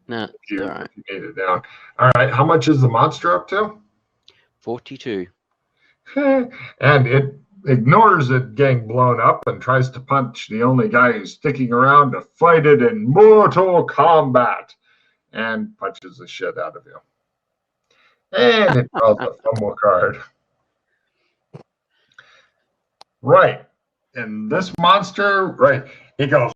No,
If you,
all right.
if you need it down. All right, how much is the monster up to?
42.
And it ignores it getting blown up and tries to punch the only guy who's sticking around to fight it in mortal combat and punches the shit out of you. And it draws a fumble card. Right. And this monster, right, it goes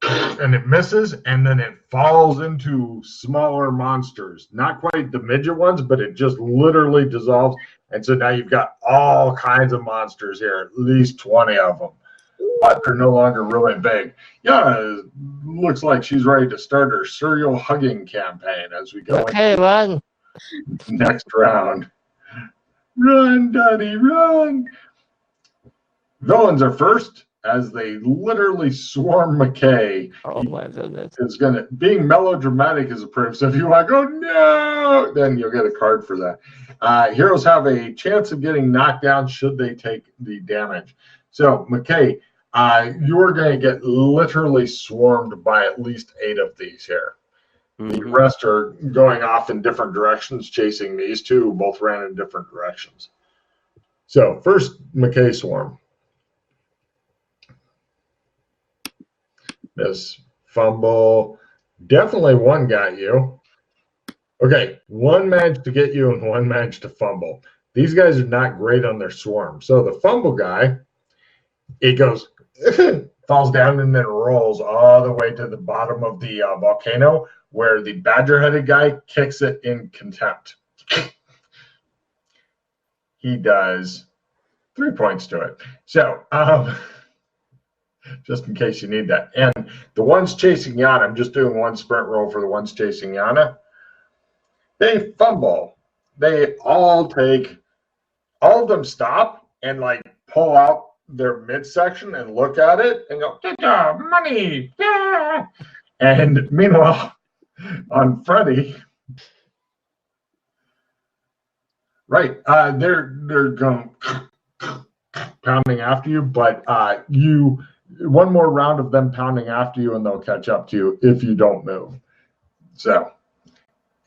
and it misses, and then it falls into smaller monsters. Not quite the midget ones, but it just literally dissolves. And so now you've got all kinds of monsters here, at least 20 of them. But they're no longer really big. Yeah, it looks like she's ready to start her serial hugging campaign as we go
Okay, run.
into next round. Run, Daddy, run! Villains are first as they literally swarm McKay.
Oh my goodness.
It's gonna being melodramatic is approved. So if you want to go no, then you'll get a card for that. Heroes have a chance of getting knocked down should they take the damage. So McKay, you're going to get literally swarmed by at least 8 of these here. The
Mhm.
rest are going off in different directions, chasing these two who both ran in different directions. So first, McKay swarm. Miss, fumble. Definitely one got you. Okay, one managed to get you and one managed to fumble. These guys are not great on their swarm. So the fumble guy, it goes, falls down and then rolls all the way to the bottom of the volcano where the badger-headed guy kicks it in contempt. He does 3 points to it. So, just in case you need that. And the ones chasing Yana, I'm just doing one sprint roll for the ones chasing Yana. They fumble. They all of them stop and like pull out their midsection and look at it and go, money. Yeah. And meanwhile, on Freddy, right, they're going pounding after you, but one more round of them pounding after you and they'll catch up to you if you don't move. So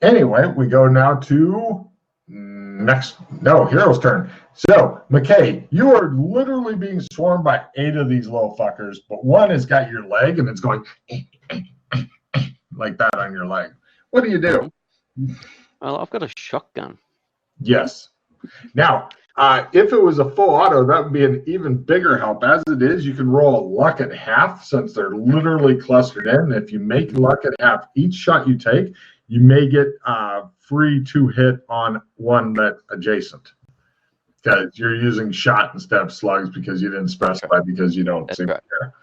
anyway, we go now to hero's turn. So McKay, you are literally being swarmed by 8 of these little fuckers, but one has got your leg and it's going like that on your leg. What do you do?
Well, I've got a shotgun.
Yes. Now, if it was a full auto, that would be an even bigger help. As it is, you can roll a luck at half since they're literally clustered in. If you make luck at half each shot you take, you may get free 2 hit on one that's adjacent. Because you're using shot instead of slugs because you didn't specify because you don't seem to care.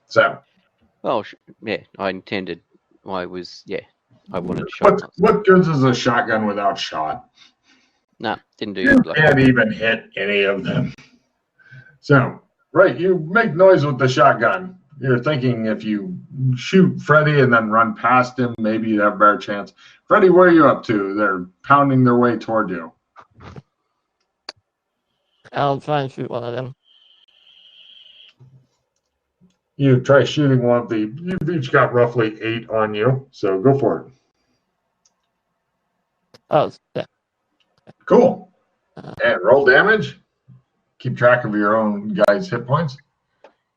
So.
Oh, yeah, I intended. I wanted shotguns.
What good is a shotgun without shot?
No, didn't do
You
like
can't even hit any of them. So, Right, you make noise with the shotgun. You're thinking if you shoot Freddy and then run past him, maybe you'd have a better chance. Freddy, where are you up to? They're pounding their way toward you.
I'll try and shoot one of them.
You try shooting one of the. You've each got roughly 8 on you, so go for it.
Oh, yeah.
Cool. And roll damage. Keep track of your own guy's hit points.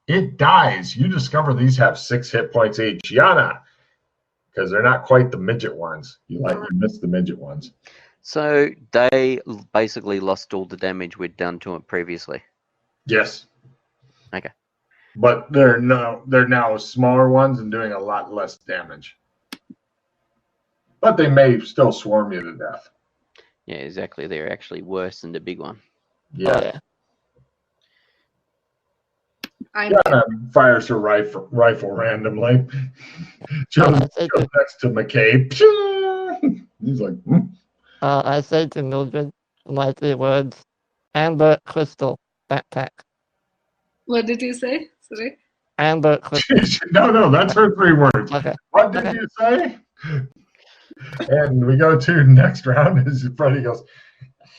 It dies. You discover these have 6 hit points each. Yana, because they're not quite the midget ones. You missed the midget ones.
So they basically lost all the damage we'd done to it previously.
Yes.
Okay.
But they're now smaller ones and doing a lot less damage. But they may still swarm you to death.
Yeah, exactly. They're actually worse than the big one.
Yeah.
Oh, yeah.
Yana fires her rifle randomly. Joe's next to McKay. He's like,
I say to Mildred my 3 words: Amber Crystal backpack.
What did you say? Sorry.
Amber Crystal.
No, that's her 3 words.
Okay.
What did you say? And we go to next round as Freddy goes,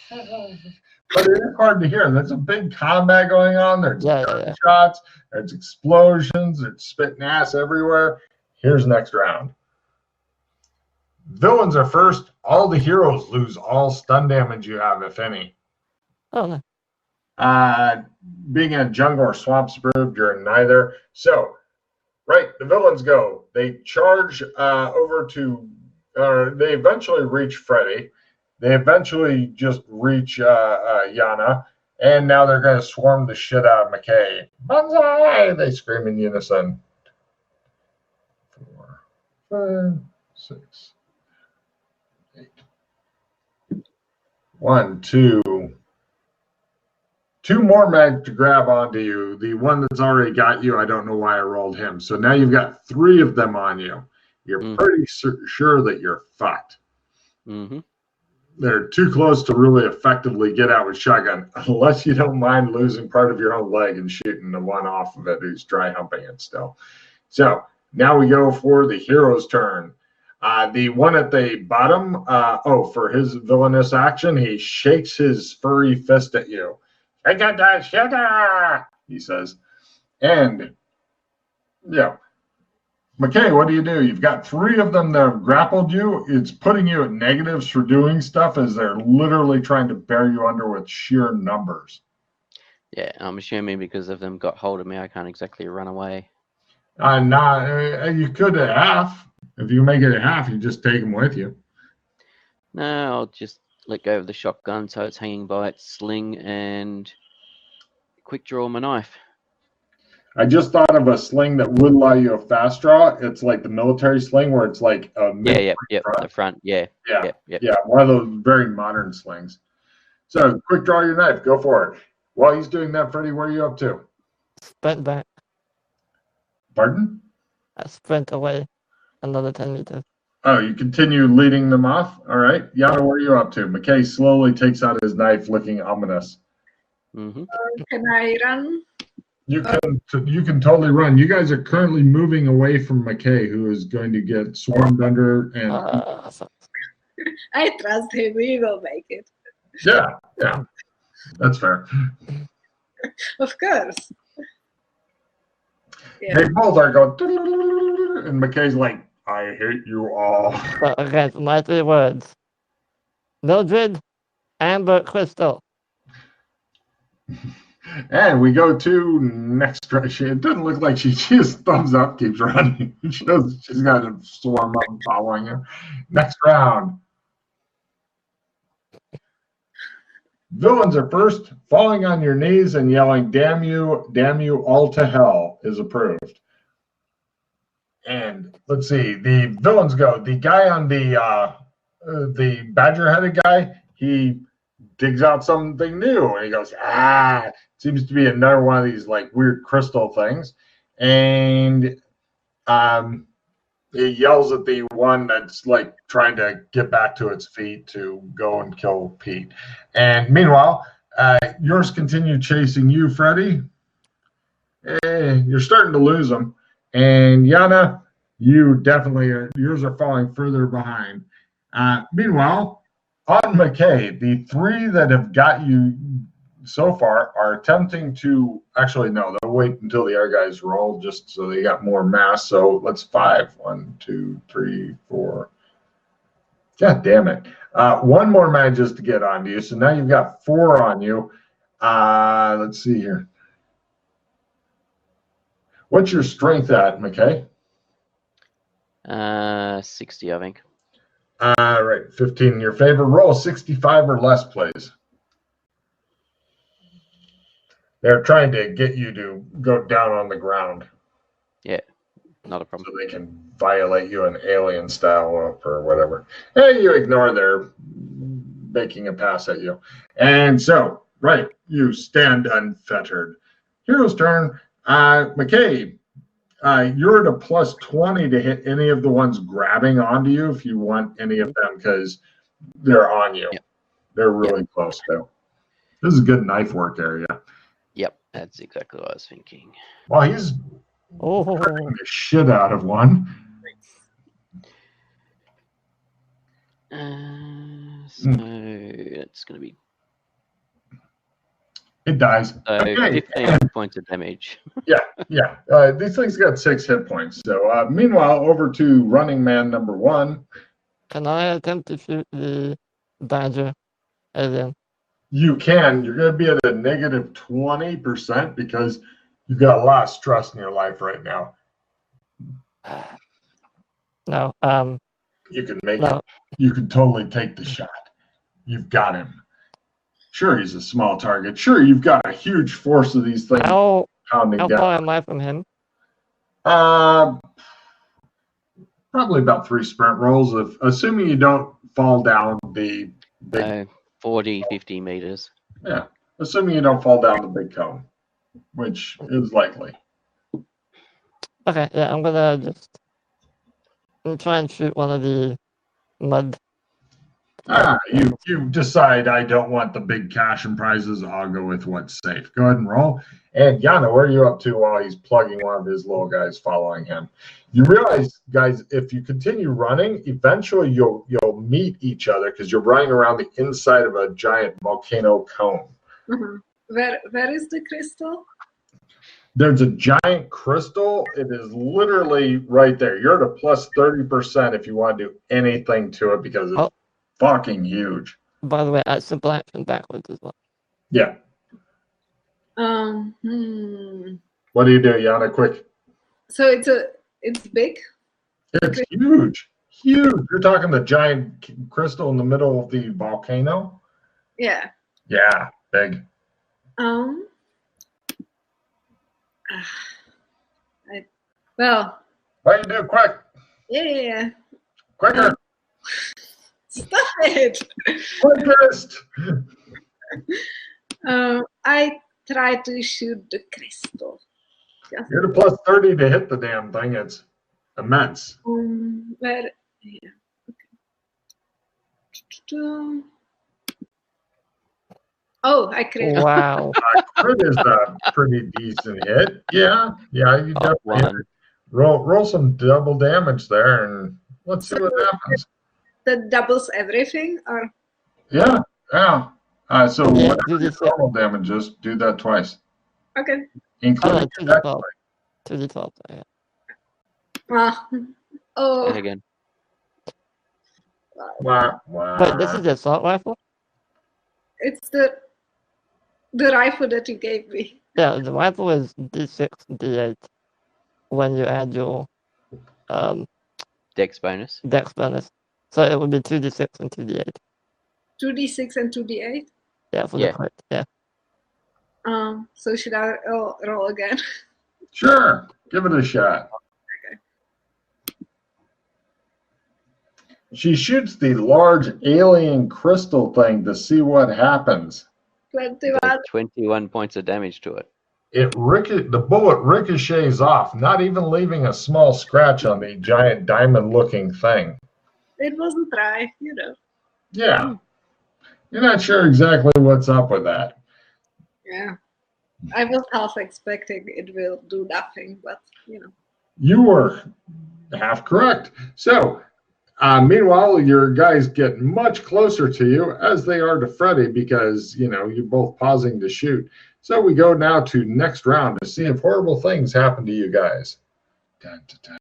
but it is hard to hear. There's a big combat going on. There's shots, there's explosions, there's spitting ass everywhere. Here's next round. Villains are first. All the heroes lose all stun damage you have, if any.
Oh, no.
Being in a jungle or swamp approved, you're in neither. So, right, the villains go. They charge over to, they eventually reach Freddy. They eventually just reach Yana, and now they're going to swarm the shit out of McKay. Banzai! They scream in unison. 4, 5, 6, 8. 1, 2. 2 more mag to grab onto you. The one that's already got you, I don't know why I rolled him. So now you've got 3 of them on you. You're pretty sure that you're fucked.
Mm-hmm.
They're too close to really effectively get out with shotgun, unless you don't mind losing part of your own leg and shooting the one off of it who's dry humping it still. So now we go for the hero's turn. The one at the bottom, for his villainous action, he shakes his furry fist at you. I got that shit, he says. And, yeah. McKay, what do? You've got 3 of them that have grappled you. It's putting you at negatives for doing stuff as they're literally trying to bear you under with sheer numbers.
Yeah, I'm assuming because of them got hold of me, I can't exactly run away.
You could at half. If you make it at half, you just take them with you.
No, I'll just let go of the shotgun so it's hanging by its sling and quick draw my knife.
I just thought of a sling that would allow you a fast draw. It's like the military sling where it's like a
the front, yeah,
one of those very modern slings. So quick draw your knife, go for it. While he's doing that, Freddy, where are you up to?
Sprint back.
Pardon?
I sprint away another 10 meters.
Oh, you continue leading them off? All right. Yana, where are you up to? McKay slowly takes out his knife, looking ominous.
Mm-hmm.
Can I run?
You can totally run. You guys are currently moving away from McKay, who is going to get swarmed under. And
I trust him. We will make it.
Yeah, that's fair.
Of course. Yeah.
They both are going, and McKay's like, I hate you all.
So again, my 3 words: Mildred, Amber Crystal.
And we go to next round. It doesn't look like she just thumbs up, keeps running. She's got a swarm up following her. Next round. Villains are first. Falling on your knees and yelling, damn you all to hell is approved. And let's see, the villains go. The guy on the badger-headed guy, he digs out something new and he goes, seems to be another one of these like weird crystal things. And he yells at the one that's like trying to get back to its feet to go and kill Pete. And meanwhile, yours continue chasing you, Freddy. you're starting to lose them. And Yana, you definitely yours are falling further behind. Meanwhile, on McKay, the three that have got you so far are attempting to actually no, they'll wait until the other guys roll just so they got more mass. So let's 5. 1, 2, 3, 4. God damn it. One more manages to get onto you. So now you've got 4 on you. Let's see here. What's your strength at, McKay?
60, I think.
Right, 15 in your favor. Roll 65 or less, please. They're trying to get you to go down on the ground.
Yeah, not a problem.
So they can violate you in alien style or whatever. And you ignore their making a pass at you. And so, right, you stand unfettered. Hero's turn. McKay, you're at a plus 20 to hit any of the ones grabbing onto you if you want any of them because they're on you.
Yep.
They're really close, though. This is a good knife work area.
Yep, that's exactly what I was thinking.
Well, he's hurting the shit out of one.
So it's going to be
It dies.
so
Okay.
15 points of damage.
Yeah. These things got 6 hit points. So meanwhile, over to running man number 1.
Can I attempt to shoot the badger alien?
You can. You're going to be at a negative 20% because you've got a lot of stress in your life right now.
No.
You can make
No.
it. You can totally take the shot. You've got him. Sure, he's a small target. Sure, you've got a huge force of these things pounding
How
down.
far am I from him?
Probably about 3 sprint rolls, assuming you don't fall down the big.
40, 50 meters.
Yeah, assuming you don't fall down the big cone, which is likely.
Okay, yeah, I'm gonna just try and shoot one of the mud.
You decide I don't want the big cash and prizes. I'll go with what's safe. Go ahead and roll. And Yana, where are you up to while he's plugging one of his little guys following him? You realize, guys, if you continue running, eventually you'll meet each other because you're running around the inside of a giant volcano cone.
Mm-hmm. Where is the crystal?
There's a giant crystal. It is literally right there. You're at a plus 30% if you want to do anything to it because it's fucking huge.
By the way, that's simple action backwards as well.
Yeah. What do you do, Yana? Quick.
So it's big?
It's huge. Huge. You're talking the giant crystal in the middle of the volcano?
Yeah.
Yeah, big.
Well.
What do you do? Quick.
Yeah.
Quicker.
Stop it.
Quickest.
I try to shoot the crystal.
You're the plus 30 to hit the damn thing. It's immense.
Where? Yeah. Okay. Oh, I crit.
Wow.
Crit is a pretty decent hit. Yeah, you definitely hit it. Roll some double damage there, and let's see what happens.
That doubles everything, or?
Yeah. So
Yeah,
whatever your normal damage is, do that twice.
Okay.
Including your attack.
2d12, yeah.
And again.
Wow.
But this is the assault rifle?
It's the rifle that you gave me.
Yeah, the rifle is d6, d8 when you add your
Dex bonus.
dex bonus. So it would be 2d6 and 2d8.
2d6 and 2d8?
Yeah, for the crit, yeah.
So should I roll again?
Sure. Give it a shot.
Okay.
She shoots the large alien crystal thing to see what happens.
21.
21 points of damage to it.
The bullet ricochets off, not even leaving a small scratch on the giant diamond-looking thing.
It wasn't right,
Yeah. You're not sure exactly what's up with that.
Yeah. I was half expecting it will do nothing, but you know.
You were half correct. So, meanwhile, your guys get much closer to you, as they are to Freddy, because you're both pausing to shoot. So we go now to next round to see if horrible things happen to you guys. Dun, dun, dun.